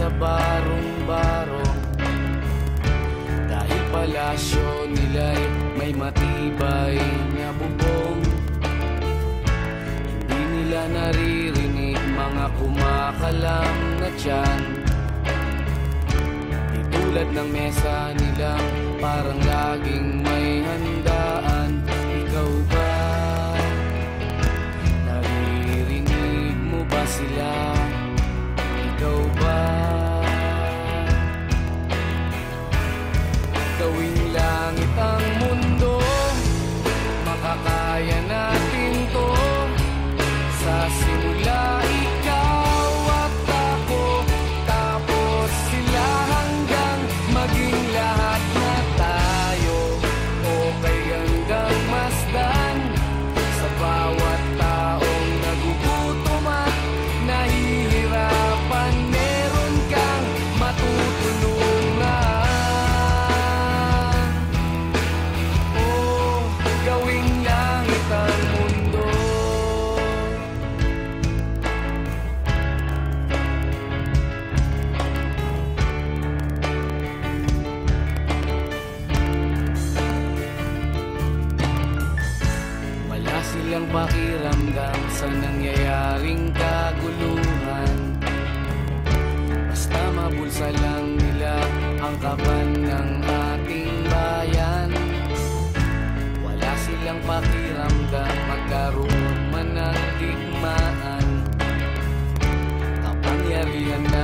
sa barong-barong. Dahil palasyo nila'y may matibay na bubong, hindi nila naririnig mga kumakalam na tiyan. Di tulad ng mesa nilang parang laging may handaan. Ikaw ba? Naririnig mo ba sila? Ikaw ba? Gawing langit ang mundo, makakaya natin to. Sa simula ikaw at ako, tapos sila hanggang maging lahat na tayo. Okay hanggang masdan sa bawat taong nagugutom at nahihirapan. Meron kang matutulungan. Oh, gawing langit ang mundo. Wala silang pakiramdam sa nangyayaring kaguluhan. Basta mabulsa lang nila ang kaban ng ating bayan. Wala silang pakiramdam magkaroon man ng digmaan. Kapangyarihan na